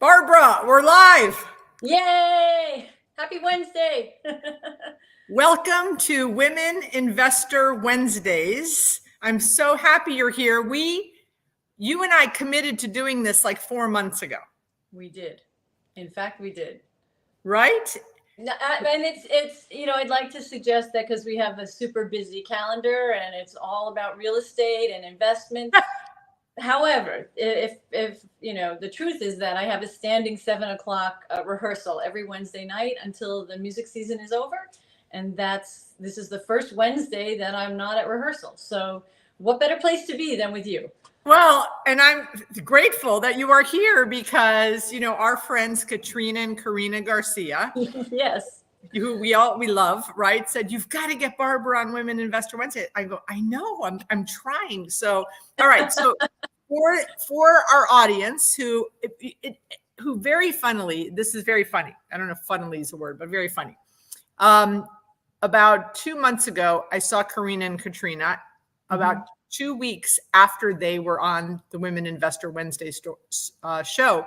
Barbara, we're live. Yay! Happy Wednesday. Welcome to Women Investor Wednesdays. I'm so happy you're here. You and I committed to doing this like 4 months ago. We did. In fact, we did. Right? And it's I'd like to suggest that because we have a super busy calendar and it's all about real estate and investment. However, if the truth is that I have a standing 7:00 rehearsal every Wednesday night until the music season is over. And this is the first Wednesday that I'm not at rehearsal. So what better place to be than with you? Well, and I'm grateful that you are here because, our friends Katrina and Karina Garcia, Yes, who we love, right, said, you've got to get Barbara on Women Investor Wednesday. I go, I know, I'm trying. So, all right. So for our audience who very funnily, this is very funny. I don't know if funnily is a word, but very funny. About 2 months ago, I saw Karina and Katrina about 2 weeks after they were on the Women Investor Wednesday show.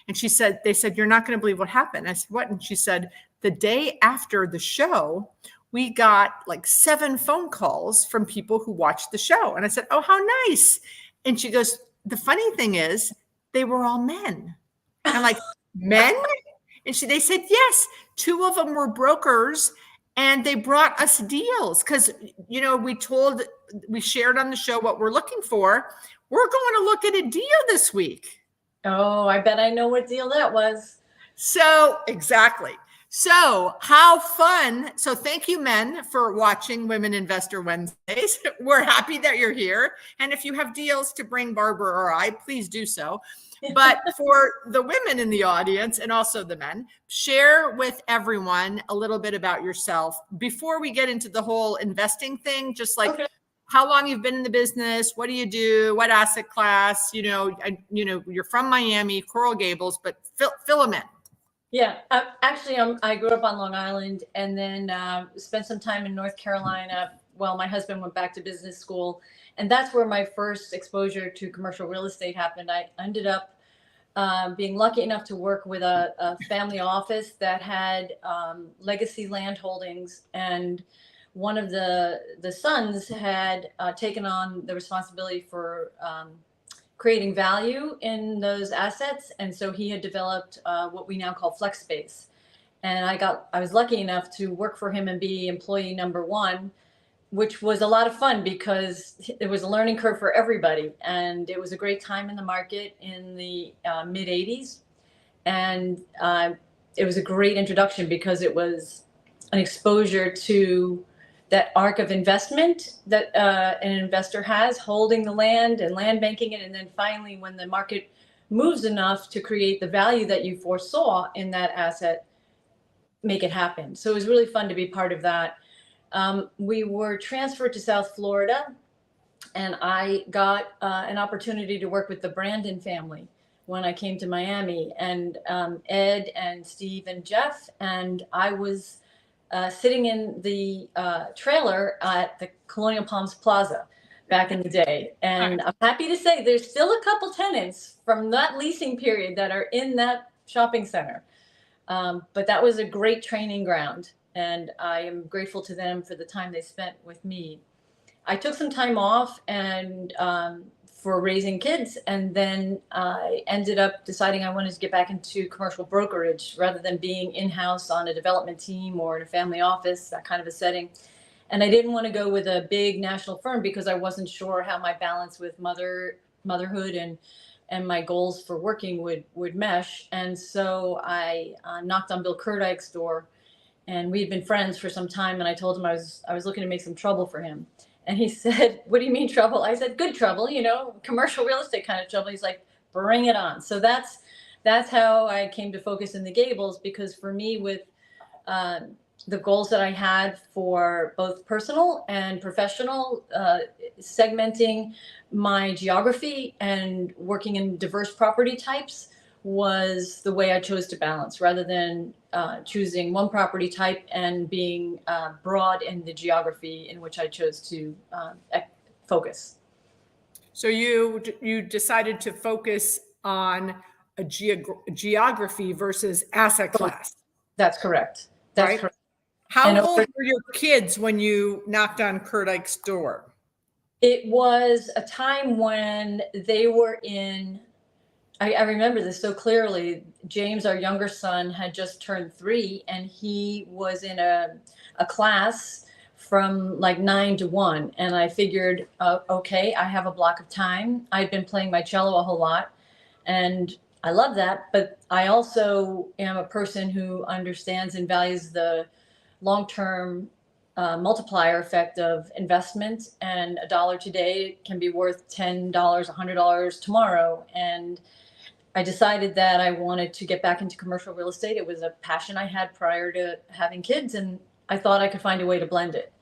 And they said, you're not going to believe what happened. I said, what? And she said, the day after the show, we got like 7 phone calls from people who watched the show. And I said, oh, how nice. And she goes, the funny thing is they were all men. I'm like, men? And they said, yes, 2 of them were brokers and they brought us deals. Cause we shared on the show what we're looking for. We're going to look at a deal this week. Oh, I bet I know what deal that was. So exactly. So how fun. So thank you, men, for watching Women Investor Wednesdays. We're happy that you're here. And if you have deals to bring Barbara or I, please do so. But for the women in the audience and also the men, share with everyone a little bit about yourself before we get into the whole investing thing, just like how long you've been in the business, what do you do, what asset class, you're from Miami, Coral Gables, but fill them in. Yeah, actually, I grew up on Long Island and then spent some time in North Carolina. Well, my husband went back to business school, and that's where my first exposure to commercial real estate happened. I ended up being lucky enough to work with a family office that had legacy land holdings, and one of the sons had taken on the responsibility for creating value in those assets. And so he had developed what we now call flex space. And I was lucky enough to work for him and be employee number 1, which was a lot of fun because it was a learning curve for everybody. And it was a great time in the market in the mid 80s. And it was a great introduction because it was an exposure to that arc of investment that an investor has, holding the land and land banking it. And then finally, when the market moves enough to create the value that you foresaw in that asset, make it happen. So it was really fun to be part of that. We were transferred to South Florida, and I got an opportunity to work with the Brandon family when I came to Miami, and Ed and Steve and Jeff, and I was sitting in the trailer at the Colonial Palms Plaza back in the day. And I'm happy to say there's still a couple tenants from that leasing period that are in that shopping center. But that was a great training ground. And I am grateful to them for the time they spent with me. I took some time off and for raising kids. And then I ended up deciding I wanted to get back into commercial brokerage rather than being in-house on a development team or in a family office, that kind of a setting. And I didn't want to go with a big national firm because I wasn't sure how my balance with motherhood and my goals for working would mesh. And so I knocked on Bill Kerdike's door, and we had been friends for some time. And I told him I was looking to make some trouble for him. And he said, what do you mean trouble? I said, good trouble, commercial real estate kind of trouble. He's like, bring it on. So that's how I came to focus in the Gables, because for me, with the goals that I had for both personal and professional, segmenting my geography and working in diverse property types was the way I chose to balance, rather than choosing one property type and being broad in the geography in which I chose to focus. So you decided to focus on a geography versus asset class. That's correct. That's right? correct. How And old were your kids when you knocked on Kurdike's door? it was a time when they were in, I remember this so clearly. James, our younger son, had just turned 3, and he was in a class from like 9 to 1. And I figured, okay, I have a block of time. I'd been playing my cello a whole lot, and I love that. But I also am a person who understands and values the long-term multiplier effect of investment, and a dollar today can be worth $10, $100 tomorrow. And I decided that I wanted to get back into commercial real estate. It was a passion I had prior to having kids, and I thought I could find a way to blend it.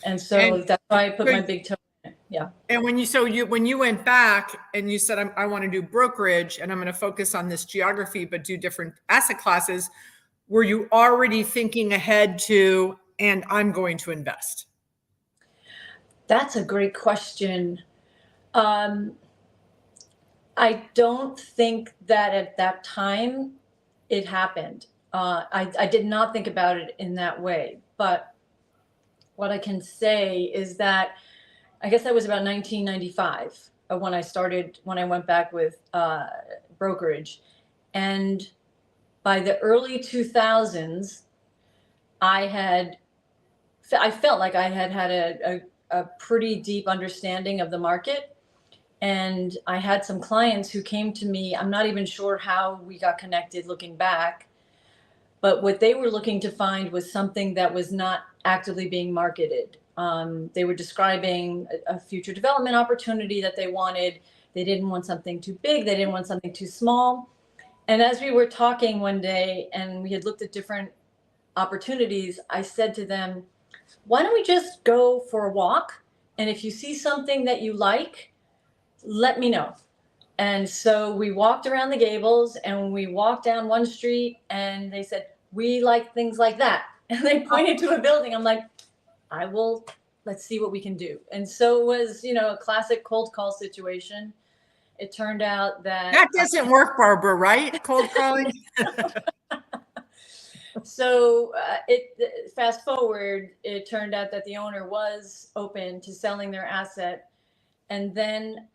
And so that's why I put my big toe in it. Yeah. And when you went back and you said, I want to do brokerage and I'm going to focus on this geography, but do different asset classes, were you already thinking ahead to, and I'm going to invest? That's a great question. I don't think that at that time it happened. I did not think about it in that way. But what I can say is that I guess that was about 1995 when I went back with Brokerage. And by the early 2000s, I felt like I had a pretty deep understanding of the market. And I had some clients who came to me. I'm not even sure how we got connected looking back, but what they were looking to find was something that was not actively being marketed. They were describing a future development opportunity that they wanted. They didn't want something too big. They didn't want something too small. And as we were talking one day and we had looked at different opportunities, I said to them, why don't we just go for a walk? And if you see something that you like, let me know. And so we walked around the Gables and we walked down one street and they said, we like things like that. And they pointed to a building. I'm like, let's see what we can do. And so it was, a classic cold call situation. It turned out that doesn't work, Barbara, right? Cold calling. So fast forward, it turned out that the owner was open to selling their asset. And then,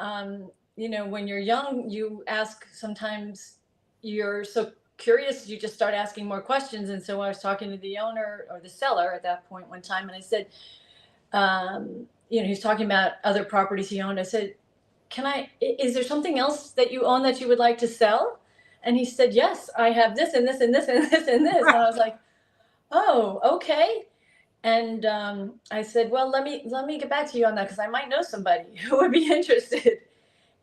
when you're young, you ask, sometimes you're so curious, you just start asking more questions. And so I was talking to the owner or the seller at that point one time, and I said, he's talking about other properties he owned. I said, is there something else that you own that you would like to sell? And he said, yes, I have this and this and this and this and this. And I was like, oh, okay. And I said, well, let me get back to you on that because I might know somebody who would be interested.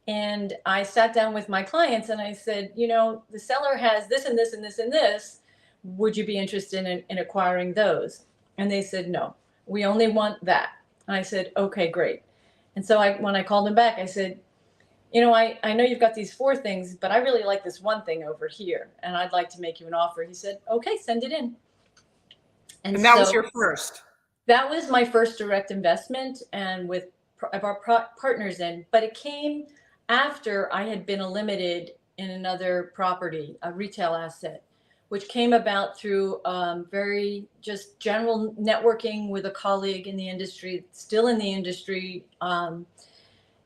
And I sat down with my clients and I said, the seller has this and this and this and this. Would you be interested in acquiring those? And they said, no, we only want that. And I said, okay, great. And so when I called him back, I said, I know you've got these 4 things, but I really like this one thing over here, and I'd like to make you an offer. He said, okay, send it in. And that was your first? That was my first direct investment, and with our partners in, but it came after I had been a limited in another property, a retail asset, which came about through very just general networking with a colleague in the industry, still in the industry.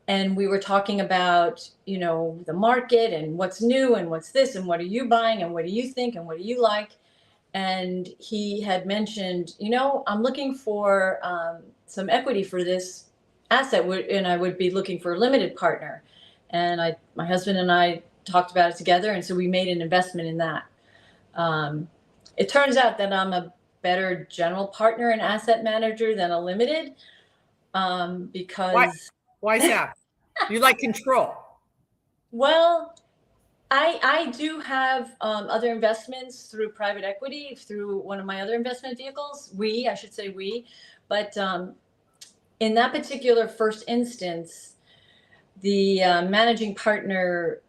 And we were talking about, the market and what's new and what's this and what are you buying and what do you think and what do you like? And he had mentioned, I'm looking for some equity for this asset, and I would be looking for a limited partner. And my husband and I talked about it together, and so we made an investment in that. It turns out that I'm a better general partner and asset manager than a limited, because why is that? You like control. Well, I do have other investments through private equity, through one of my other investment vehicles. I should say we, but in that particular first instance, the managing partner,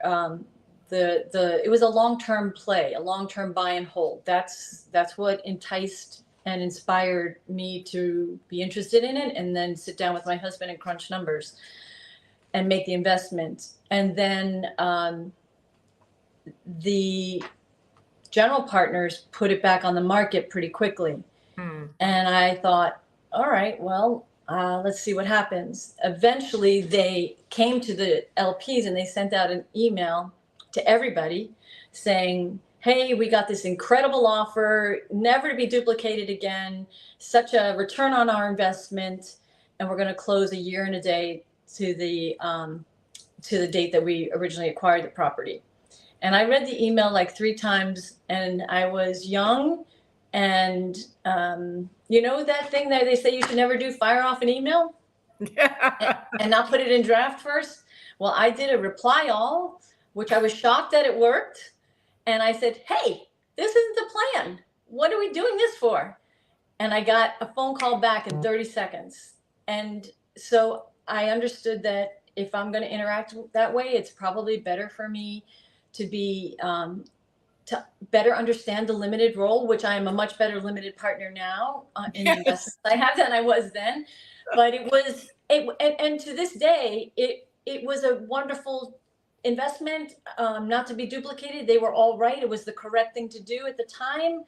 it was a long-term play, a long-term buy and hold. That's what enticed and inspired me to be interested in it, and then sit down with my husband and crunch numbers and make the investment. And then the general partners put it back on the market pretty quickly. And I thought, all right, well, let's see what happens. Eventually, they came to the LPs and they sent out an email to everybody saying, hey, we got this incredible offer, never to be duplicated again, such a return on our investment, and we're going to close a year and a day to the date that we originally acquired the property. And I read the email like 3 times, and I was young. And you know that thing that they say you should never do, fire off an email and not put it in draft first? Well, I did a reply all, which I was shocked that it worked. And I said, hey, this isn't the plan. What are we doing this for? And I got a phone call back in 30 seconds. And so I understood that if I'm going to interact that way, it's probably better for me to be to better understand the limited role, which I am a much better limited partner now in the investments I have than I was then. But and to this day, it was a wonderful investment, not to be duplicated. They were all right. It was the correct thing to do at the time.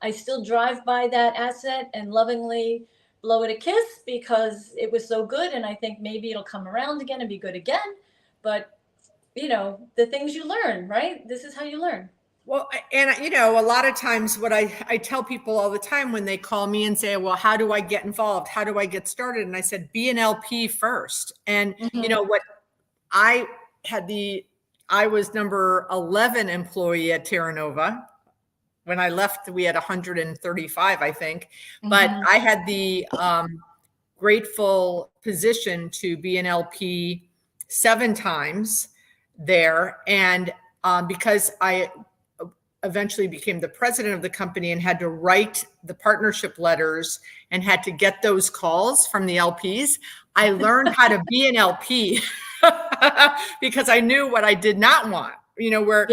I still drive by that asset and lovingly blow it a kiss because it was so good. And I think maybe it'll come around again and be good again. But, you know, the things you learn, right? This is how you learn. Well, and you know, a lot of times what I tell people all the time when they call me and say, well, how do I get involved? How do I get started? And I said, be an LP first. And you know what, I was number 11 employee at Terra Nova. When I left, we had 135, I think, but I had the grateful position to be an LP 7 times there. And because I eventually became the president of the company and had to write the partnership letters and had to get those calls from the LPs, I learned how to be an LP because I knew what I did not want, you know, where,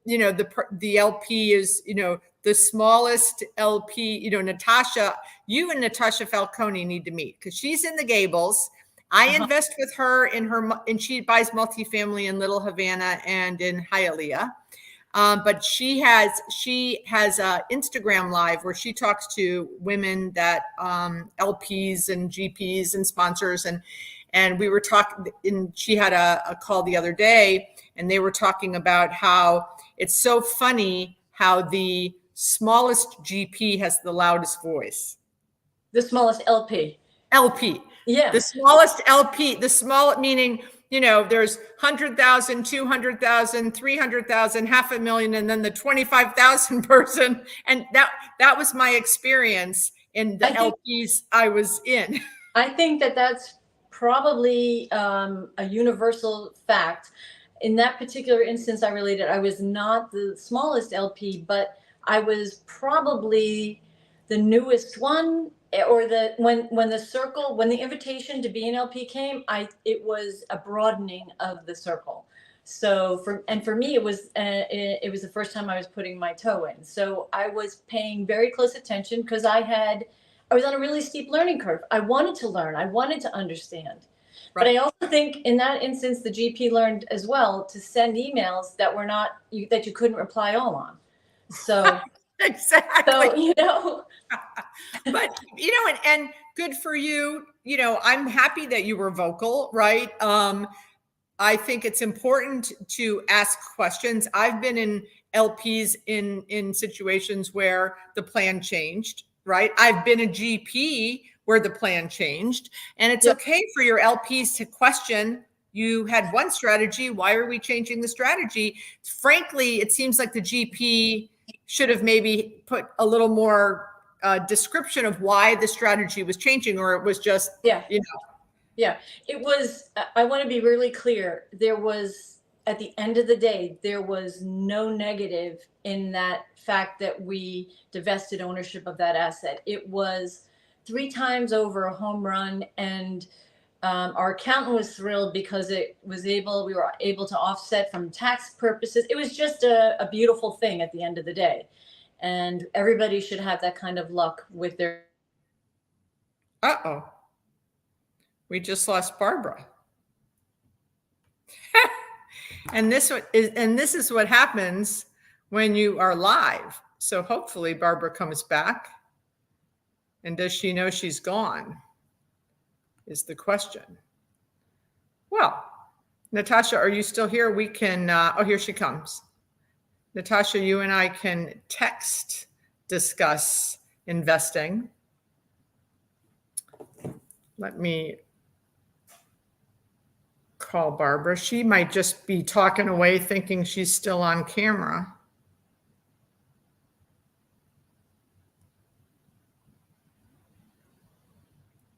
you know, the LP is, you know, the smallest LP, you know, Natasha, you and Natasha Falcone need to meet because she's in the Gables. I invest with her and she buys multifamily in Little Havana and in Hialeah. But she has a Instagram live where she talks to women that LPs and GPs and sponsors, and we were talking, and she had a call the other day, and they were talking about how it's so funny how the smallest GP has the loudest voice. The smallest LP. LP. Yeah. The smallest LP, the small meaning, you know, there's 100,000, 200,000, 300,000, 500,000, and then the 25,000 person. And that was my experience in the LPs I was in. I think that's probably a universal fact. In that particular instance I related, I was not the smallest LP, but I was probably the newest one, or when the invitation to be an LP came, it was a broadening of the circle. So for me, it was the first time I was putting my toe in. So I was paying very close attention because I was on a really steep learning curve. I wanted to learn. I wanted to understand. Right. But I also think in that instance, the GP learned as well to send emails that were that you couldn't reply all on. So exactly. So, you know, but you know, and good for you. You know, I'm happy that you were vocal, right? I think it's important to ask questions. I've been in LPs in situations where the plan changed, right? I've been a GP where the plan changed, and it's okay for your LPs to question. You had one strategy. Why are we changing the strategy? Frankly, it seems like the GP should have maybe put a little more description of why the strategy was changing, or it was just, you know. Yeah, it was, I want to be really clear. There was, at the end of the day, there was no negative in that fact that we divested ownership of that asset. It was 3 times over a home run, and our accountant was thrilled because we were able to offset from tax purposes. It was just a beautiful thing at the end of the day. And everybody should have that kind of luck with their. Uh-oh. We just lost Barbara. And this is what happens when you are live. So hopefully Barbara comes back. And does she know she's gone? Is the question. Well, Natasha, are you still here? We can, oh, here she comes. Natasha, you and I can text discuss investing. Let me call Barbara. She might just be talking away thinking she's still on camera.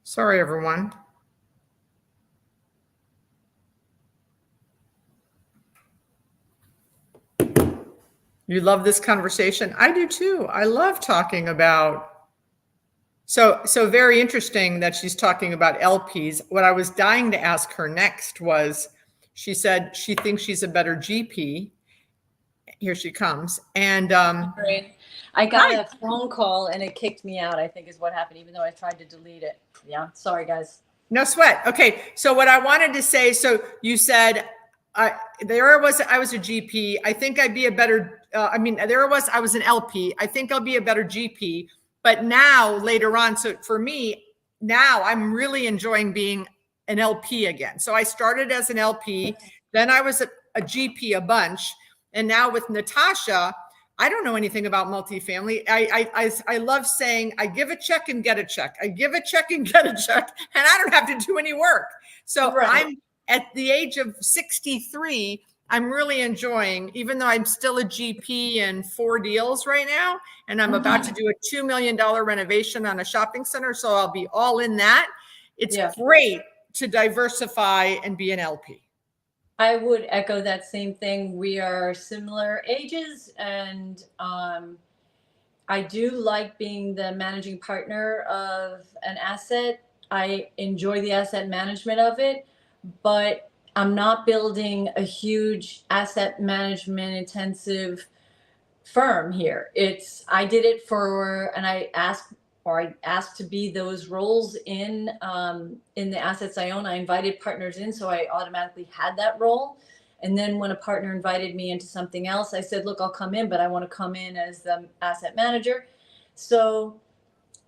Sorry, everyone. You love this conversation? I do too. I love talking about. So very interesting that she's talking about LPs. What I was dying to ask her next was, she said she thinks she's a better GP. Here she comes. And Great. I got a phone call and it kicked me out, I think is what happened, even though I tried to delete it. Yeah. Sorry, guys. No sweat. Okay. So what I wanted to say, so you said, I was a GP. I think I'd be a better, I was an LP. I think I'll be a better GP. But now later on, so for me, now I'm really enjoying being an LP again. So I started as an LP, then I was a GP a bunch. And now with Natasha, I don't know anything about multifamily. I love saying I give a check and get a check. I give a check and get a check, and I don't have to do any work. So right. I'm at the age of 63. I'm really enjoying, even though I'm still a GP in 4 deals right now, and I'm about to do a $2 million renovation on a shopping center. So I'll be all in that. It's great to diversify and be an LP. I would echo that same thing. We are similar ages, and I do like being the managing partner of an asset. I enjoy the asset management of it, but I'm not building a huge asset management intensive firm here. I did it and I asked to be those roles in the assets I own. I invited partners in, so I automatically had that role. And then when a partner invited me into something else, I said, look, I'll come in, but I want to come in as the asset manager. So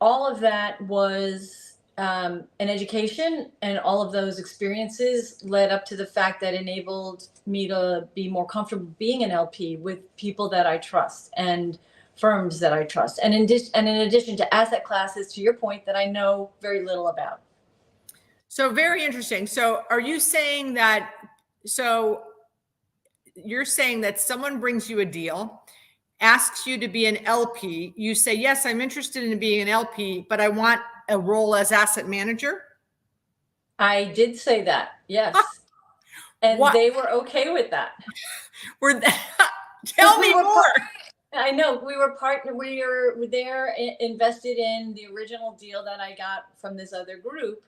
all of that was an education, and all of those experiences led up to the fact that enabled me to be more comfortable being an LP with people that I trust and firms that I trust. And in addition to asset classes, to your point, that I know very little about. So very interesting. So are you saying that, so you're saying that someone brings you a deal, asks you to be an LP, you say, yes, I'm interested in being an LP, but I want a role as asset manager? I did say that, yes. And they were okay with that. Tell me more. I know we were there invested in the original deal that I got from this other group.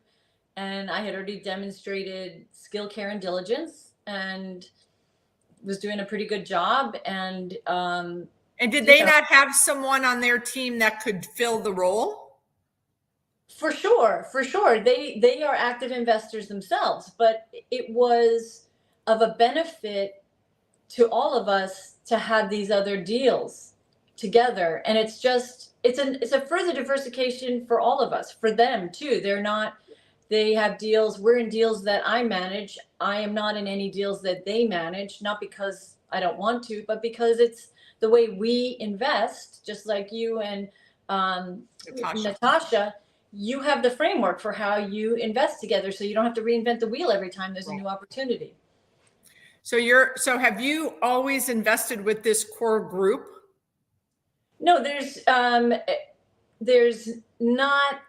And I had already demonstrated skill, care, and diligence, and was doing a pretty good job. And did they not have someone on their team that could fill the role? For sure. They are active investors themselves, but it was of a benefit to all of us to have these other deals together. And it's a further diversification for all of us, for them too. They have deals. We're in deals that I manage. I am not in any deals that they manage, not because I don't want to, but because it's the way we invest, just like you and Natasha. You have the framework for how you invest together, so you don't have to reinvent the wheel every time there's a new opportunity. So have you always invested with this core group? No, there's not.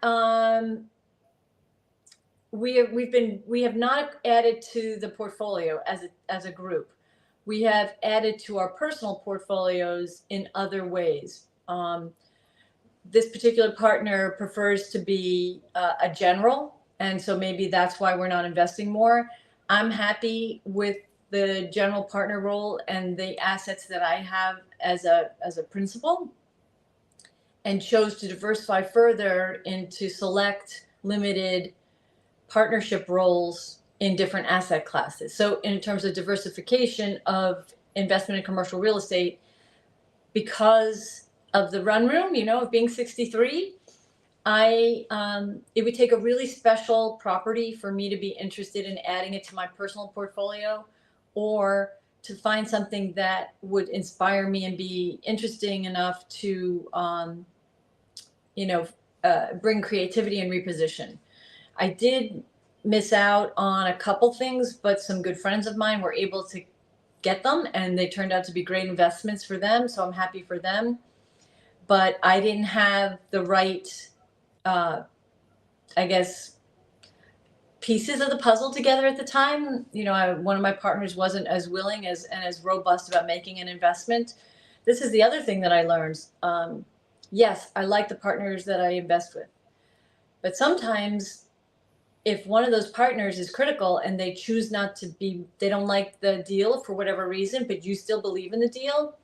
We have not added to the portfolio as a group. We have added to our personal portfolios in other ways. This particular partner prefers to be a general, and so maybe that's why we're not investing more. I'm happy with the general partner role and the assets that I have as a principal, and chose to diversify further into select limited partnership roles in different asset classes. So in terms of diversification of investment in commercial real estate, because of the run room, of being 63, it would take a really special property for me to be interested in adding it to my personal portfolio, or to find something that would inspire me and be interesting enough to, bring creativity and reposition. I did miss out on a couple things, but some good friends of mine were able to get them, and they turned out to be great investments for them. So I'm happy for them. But I didn't have the right, I guess, pieces of the puzzle together at the time. One of my partners wasn't as willing and as robust about making an investment. This is the other thing that I learned. Yes, I like the partners that I invest with, but sometimes if one of those partners is critical and they choose not to be, they don't like the deal for whatever reason, but you still believe in the deal,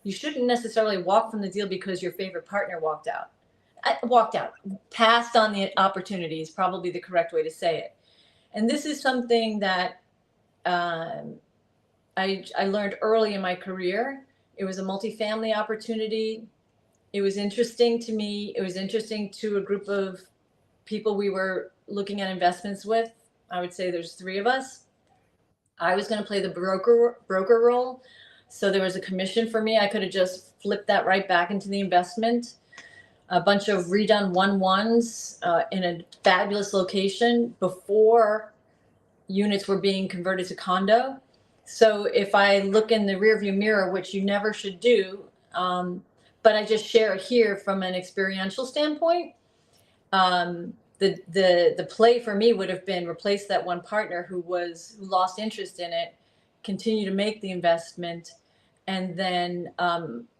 you shouldn't necessarily walk from the deal because your favorite partner walked out. Passed on the opportunity is probably the correct way to say it. And this is something that I learned early in my career. It was a multifamily opportunity. It was interesting to me. It was interesting to a group of people we were looking at investments with. I would say there's 3 of us. I was going to play the broker role. So there was a commission for me. I could have just flipped that right back into the investment. A bunch of redone 1-1s in a fabulous location before units were being converted to condo. So if I look in the rearview mirror, which you never should do, but I just share it here from an experiential standpoint, the play for me would have been replace that one partner who lost interest in it, continue to make the investment, and then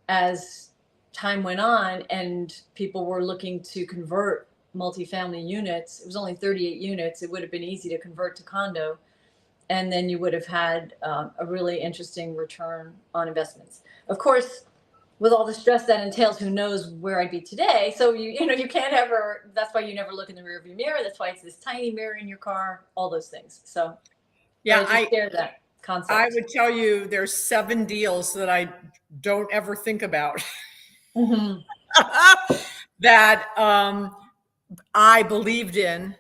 as time went on and people were looking to convert multifamily units, it was only 38 units, it would have been easy to convert to condo, and then you would have had a really interesting return on investments. Of course, with all the stress that entails, who knows where I'd be today. So you can't ever, that's why you never look in the rearview mirror. That's why it's this tiny mirror in your car, all those things. So Yeah, I just share that concept. I would tell you there's 7 deals that I don't ever think about Mm-hmm. that I believed in,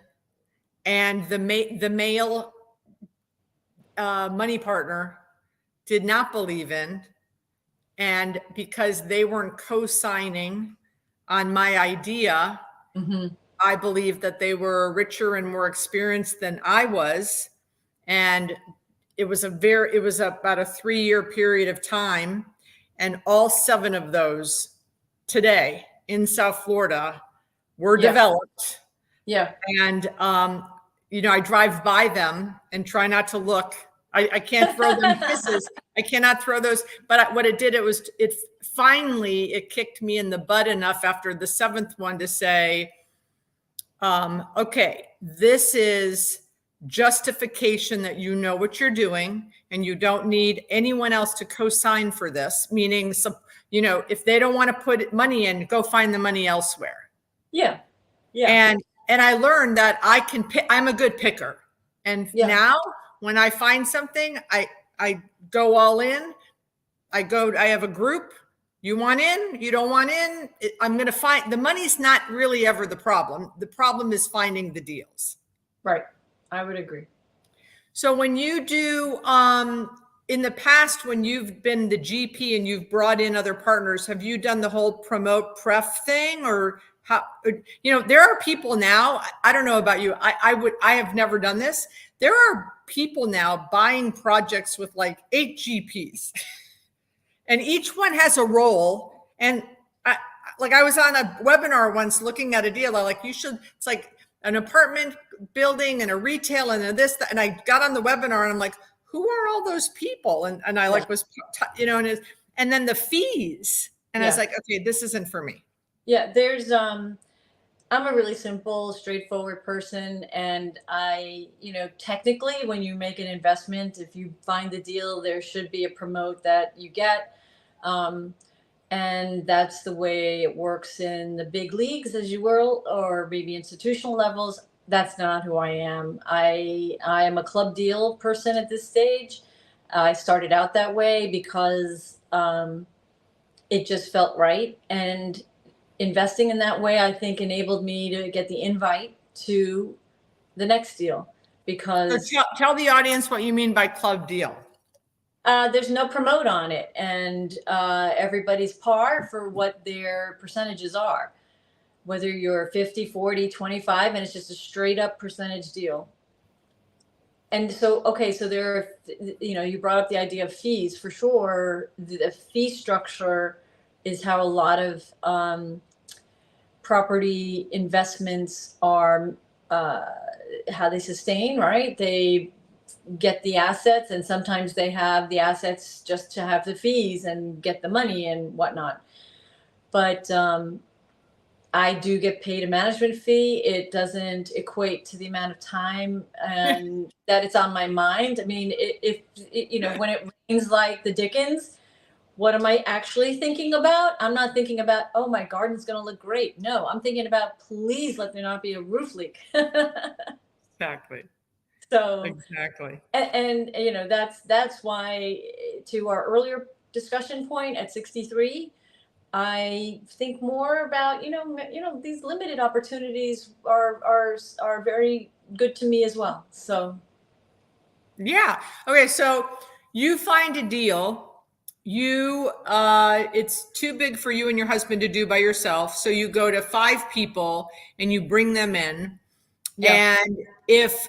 and the male money partner did not believe in. And because they weren't co-signing on my idea, Mm-hmm. I believe that they were richer and more experienced than I was. And it was about a 3-year period of time. And all 7 of those today in South Florida were developed. Yeah. And, I drive by them and try not to look. I can't throw them kisses. I cannot throw those. But what it did, it finally kicked me in the butt enough after the 7th one to say, okay, this is justification that you know what you're doing and you don't need anyone else to co-sign for this. Meaning, if they don't want to put money in, go find the money elsewhere. Yeah. Yeah. And I learned that I can pick. I'm a good picker. And now when I find something, I go all in. I have a group. You want in, you don't want in. I'm going to find, the money's not really ever the problem. The problem is finding the deals. Right. I would agree. So when you do, in the past, when you've been the GP and you've brought in other partners, have you done the whole promote pref thing, or how, there are people now, I don't know about you. I have never done this. There are people now buying projects with like 8 GPs. And each one has a role. And I was on a webinar once looking at a deal. It's like an apartment building and a retail and and I got on the webinar and I'm like, who are all those people? And I and then the fees. And I was like, okay, this isn't for me. Yeah, I'm a really simple, straightforward person. And technically when you make an investment, if you find the deal, there should be a promote that you get. And that's the way it works in the big leagues, as you will, or maybe institutional levels. That's not who I am. I am a club deal person at this stage. I started out that way because it just felt right. And investing in that way, I think, enabled me to get the invite to the next deal So because tell the audience what you mean by club deal. there's no promote on it, and everybody's par for what their percentages are, whether you're 50, 40, 25, and it's just a straight up percentage deal. And so, okay, so there are, you brought up the idea of fees. For sure, the fee structure is how a lot of property investments are, how they sustain, right? They get the assets, and sometimes they have the assets just to have the fees and get the money and whatnot. But I do get paid a management fee. It doesn't equate to the amount of time and that it's on my mind. I mean, if when it rains like the Dickens, what am I actually thinking about? I'm not thinking about, oh, my garden's going to look great. No, I'm thinking about, please let there not be a roof leak. Exactly. So exactly. And that's why, to our earlier discussion point at 63, I think more about these limited opportunities are very good to me as well. So Yeah. Okay. So you find a deal. It's too big for you and your husband to do by yourself. So you go to 5 people and you bring them in. yeah, And if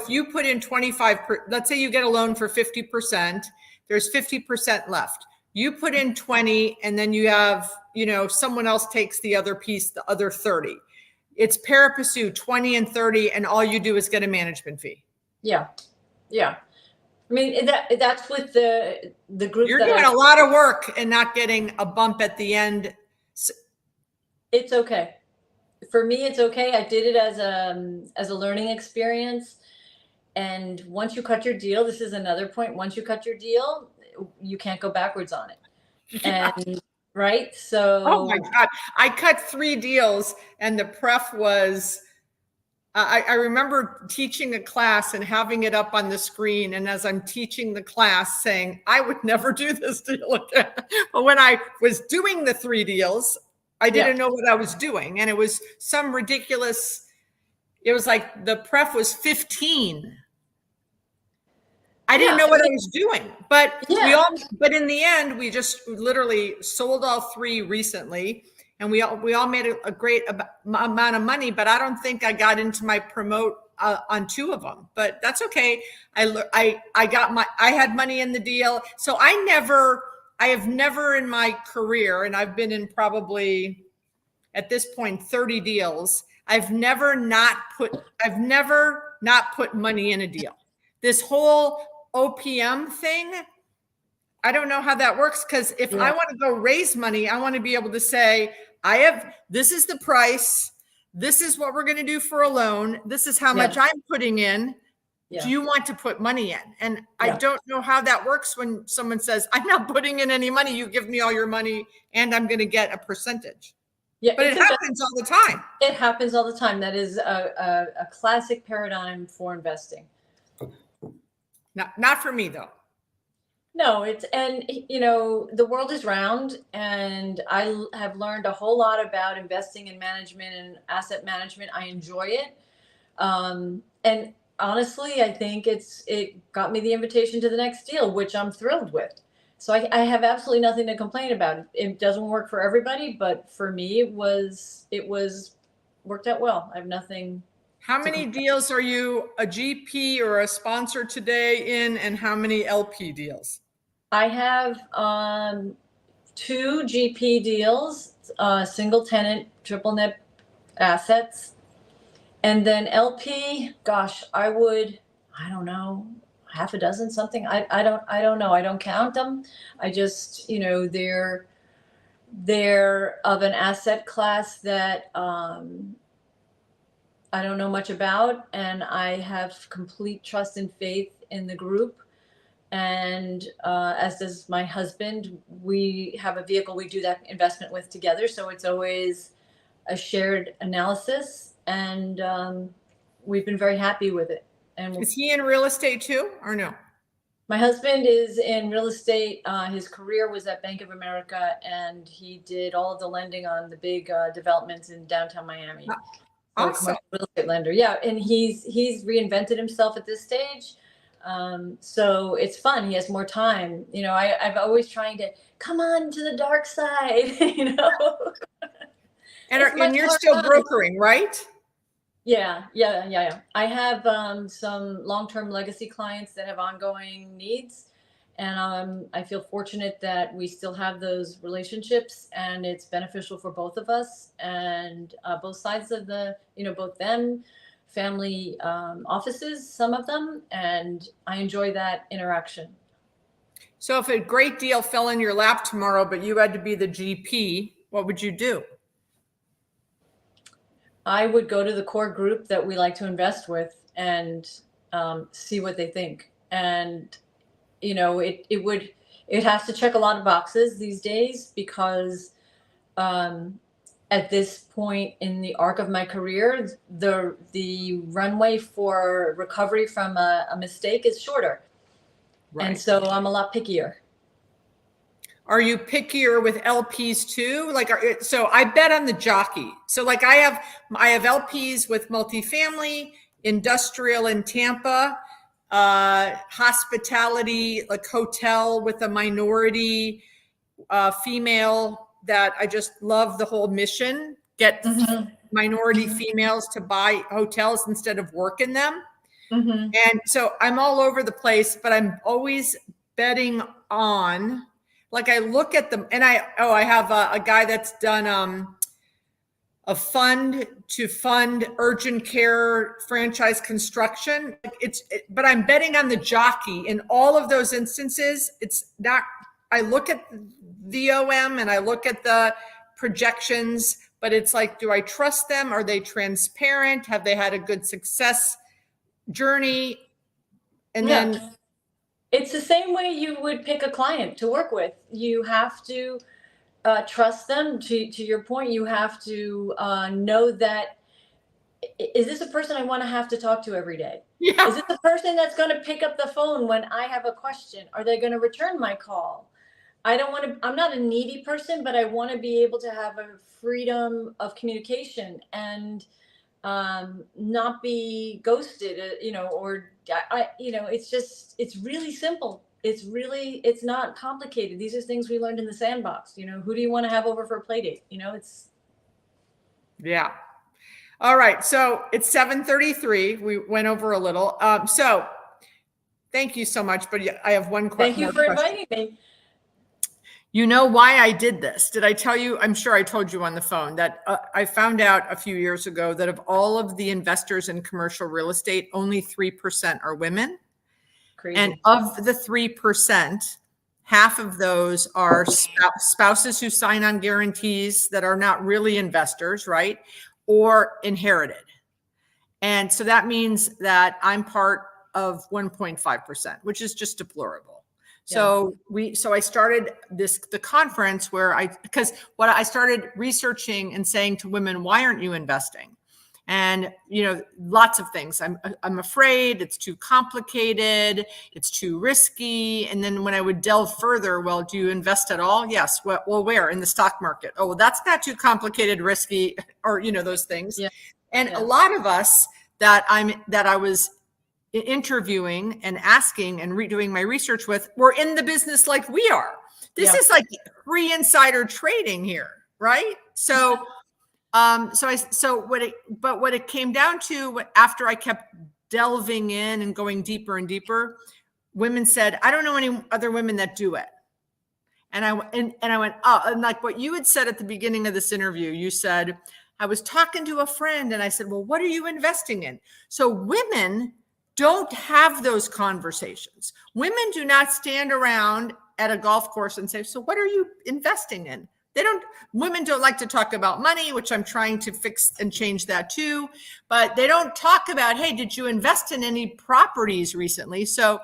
you put in 25, let's say you get a loan for 50%, there's 50% left. You put in 20 and then you have, someone else takes the other piece, the other 30. It's pari passu, 20 and 30, and all you do is get a management fee. yeah. I mean, that's with the group You're that doing a lot of work and not getting a bump at the end. It's okay. For me, it's okay. I did it as a learning experience. And once you cut your deal, this is another point. Once you cut your deal, you can't go backwards on it. Yeah. And right. So, Oh my God. I cut 3 deals and the pref was, I remember teaching a class and having it up on the screen. And as I'm teaching the class saying, I would never do this deal again. But when I was doing the 3 deals, I didn't know what I was doing. And it was some ridiculous, it was like the pref was 15. I didn't know what I was doing, but but in the end, we just literally sold all 3 recently, and we all made a great amount of money. But I don't think I got into my promote on 2 of them. But that's okay. I had money in the deal, so I have never in my career, and I've been in probably at this point 30 deals. I've never not put money in a deal. This whole OPM thing, I don't know how that works, because if I want to go raise money, I want to be able to say, this is the price, this is what we're going to do for a loan, this is how much I'm putting in. Do you want to put money in? And I don't know how that works when someone says, I'm not putting in any money, you give me all your money and I'm going to get a percentage. Yeah, but it happens all the time. It happens all the time. That is a classic paradigm for investing. Not for me though. No, the world is round, and I have learned a whole lot about investing in management and asset management. I enjoy it. And honestly, I think it got me the invitation to the next deal, which I'm thrilled with. So I have absolutely nothing to complain about. It doesn't work for everybody, but for me, it worked out well. I have nothing. How many deals are you a GP or a sponsor today in, and how many LP deals? I have 2 GP deals, single tenant, triple net assets. And then LP, gosh, I don't know, half a dozen, something. I don't know. I don't count them. I just, they're of an asset class that I don't know much about, and I have complete trust and faith in the group. And as does my husband. We have a vehicle we do that investment with together, so it's always a shared analysis. and we've been very happy with it. And Is he in real estate too, or no? my husband is in real estate. His career was at Bank of America, and he did all of the lending on the big developments in downtown Miami. So Awesome. commercial real estate lender. Yeah, and he's reinvented himself at this stage. So it's fun. He has more time. You know, I've always trying to come on to the dark side, you know. And you're still brokering, right? Yeah. I have some long-term legacy clients that have ongoing needs, and I feel fortunate that we still have those relationships, and it's beneficial for both of us and both sides of the, you know, both them, family offices, some of them, and I enjoy that interaction. So if a great deal fell in your lap tomorrow, but you had to be the GP, what would you do? I would go to the core group that we like to invest with and see what they think. And, you know, it has to check a lot of boxes these days because at this point in the arc of my career, the runway for recovery from a mistake is shorter. Right. And so I'm a lot pickier. Are you pickier with LPs too? Like, so I bet on the jockey. So like I have LPs with multifamily, industrial in Tampa, hospitality, like hotel with a minority female that I just love the whole mission. Get minority females to buy hotels instead of work in them. And so I'm all over the place, but I'm always betting on, like I look at them and I have a guy that's done a fund to fund urgent care franchise construction. But I'm betting on the jockey in all of those instances. It's not, I look at the OM and I look at the projections, but it's like, do I trust them? Are they transparent? Have they had a good success journey? And then it's the same way you would pick a client to work with. You have to trust them. To your point, you have to know that, is this a person I want to have to talk to every day? Yeah. Is this a person that's going to pick up the phone when I have a question? Are they going to return my call? I'm not a needy person, but I want to be able to have a freedom of communication and not be ghosted, or it's really simple. It's not complicated. These are things we learned in the sandbox. Who do you want to have over for a play date? Yeah. All right. So it's 7:33. We went over a little. So thank you so much. But I have one question. Thank you for inviting me. You know why I did this? Did I tell you? I'm sure I told you on the phone that I found out a few years ago that of all of the investors in commercial real estate, only 3% are women. Crazy. And of the 3%, half of those are spouses who sign on guarantees that are not really investors, right? Or inherited. And so that means that I'm part of 1.5%, which is just deplorable. So I started the conference where because I started researching and saying to women, why aren't you investing? And, lots of things. I'm afraid it's too complicated. It's too risky. And then when I would delve further, well, do you invest at all? Yes. Well, where? In the stock market? Oh, well, that's not too complicated, risky, or, those things. Yeah. And a lot of us that I was interviewing and asking and redoing my research with were in the business like we are. This is like free insider trading here, right? So what it came down to after I kept delving in and going deeper and deeper, women said, I don't know any other women that do it. And I went, oh, and like what you had said at the beginning of this interview, you said, I was talking to a friend and I said, well, what are you investing in? So women don't have those conversations. Women do not stand around at a golf course and say, so what are you investing in? Women don't like to talk about money, which I'm trying to fix and change that too. But they don't talk about, hey, did you invest in any properties recently? So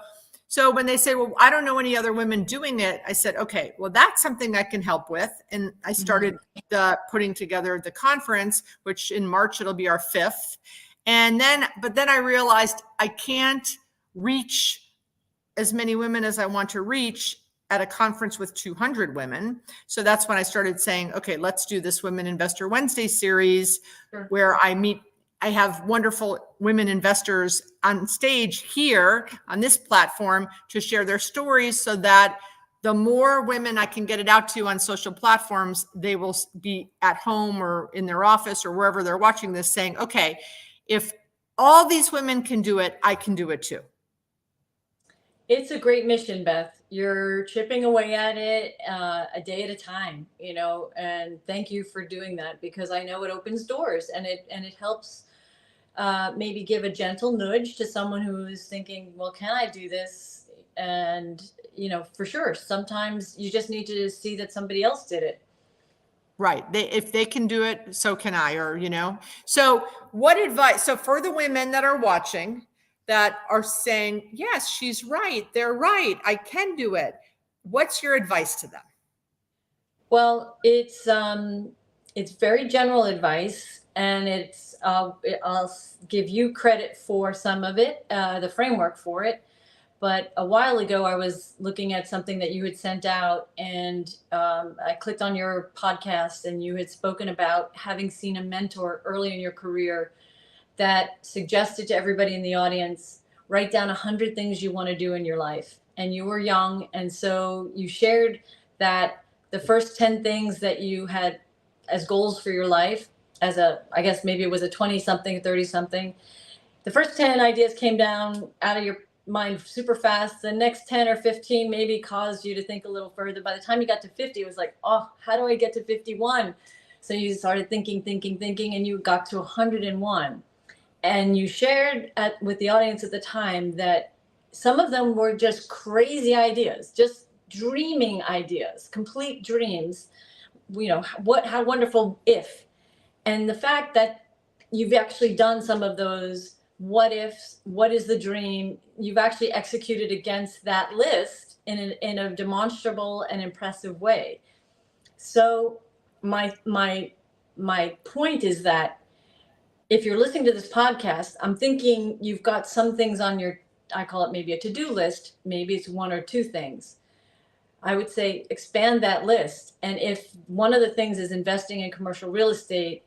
So when they say, well, I don't know any other women doing it, I said, okay, well, that's something I can help with. And I started putting together the conference, which in March, it'll be our 5th. But then I realized I can't reach as many women as I want to reach at a conference with 200 women. So that's when I started saying, okay, let's do this Women Investor Wednesday series where I have wonderful women investors on stage here on this platform to share their stories, so that the more women I can get it out to on social platforms, they will be at home or in their office or wherever they're watching this saying, okay, if all these women can do it, I can do it too. It's a great mission, Beth. You're chipping away at it a day at a time, and thank you for doing that, because I know it opens doors, and it helps maybe give a gentle nudge to someone who is thinking, well, can I do this? And, for sure, sometimes you just need to see that somebody else did it. Right. If they can do it, so can I, So what advice? So for the women that are watching that are saying, yes, she's right, they're right, I can do it, what's your advice to them? Well, it's very general advice, and I'll give you credit for some of it, the framework for it. But a while ago, I was looking at something that you had sent out, and I clicked on your podcast, and you had spoken about having seen a mentor early in your career that suggested to everybody in the audience, write down 100 things you want to do in your life. And you were young, and so you shared that the first 10 things that you had as goals for your life, I guess maybe it was a 20-something, 30-something, the first 10 ideas came down out of your mind super fast. The next 10 or 15 maybe caused you to think a little further. By the time you got to 50, it was like, oh, how do I get to 51? So you started thinking, and you got to 101. And you shared with the audience at the time that some of them were just crazy ideas, just dreaming ideas, complete dreams. How wonderful if. And the fact that you've actually done some of those what ifs, what is the dream, you've actually executed against that list in a demonstrable and impressive way. So my point is that if you're listening to this podcast, I'm thinking you've got some things on your, I call it maybe a to-do list, maybe it's 1 or 2 things. I would say expand that list. And if one of the things is investing in commercial real estate,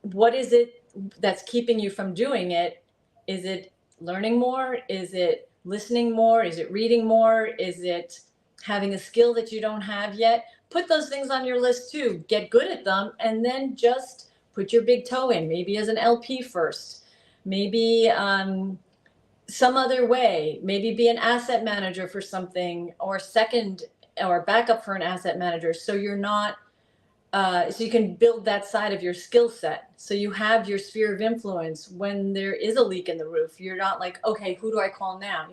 what is it that's keeping you from doing it? Is it learning more? Is it listening more? Is it reading more? Is it having a skill that you don't have yet? Put those things on your list too. Get good at them, and then just put your big toe in, maybe as an LP first, maybe some other way, maybe be an asset manager for something, or second or backup for an asset manager. So you're not, so you can build that side of your skill set. So you have your sphere of influence when there is a leak in the roof. You're not like, okay, who do I call now?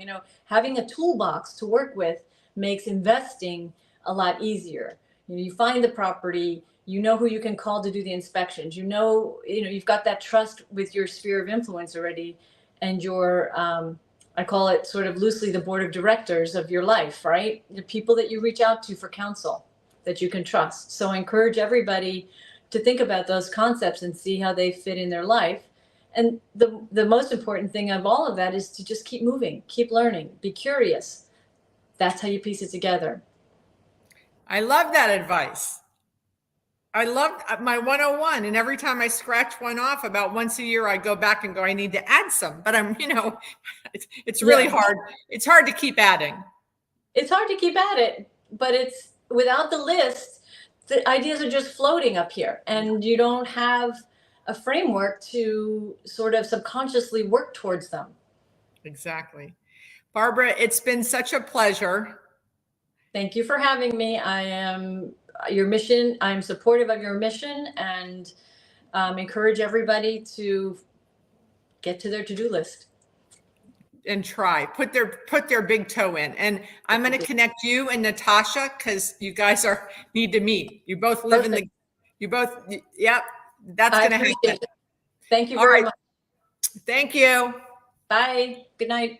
Having a toolbox to work with makes investing a lot easier. You find the property, you know who you can call to do the inspections. You've got that trust with your sphere of influence already, and your, I call it sort of loosely the board of directors of your life, right? The people that you reach out to for counsel that you can trust. So I encourage everybody to think about those concepts and see how they fit in their life. And the most important thing of all of that is to just keep moving, keep learning, be curious. That's how you piece it together. I love that advice. I love my 101. And every time I scratch one off, about once a year, I go back and go, I need to add some. But it's really hard. It's hard to keep adding. It's hard to keep at it, but it's without the list, the ideas are just floating up here, and you don't have a framework to sort of subconsciously work towards them. Exactly. Barbara, it's been such a pleasure. Thank you for having me. I am your mission. I'm supportive of your mission, and encourage everybody to get to their to-do list. And put their big toe in. And I'm going to connect you and Natasha, because you guys need to meet. You both live yep. That's going to happen. Thank you very much. Thank you. Bye. Good night.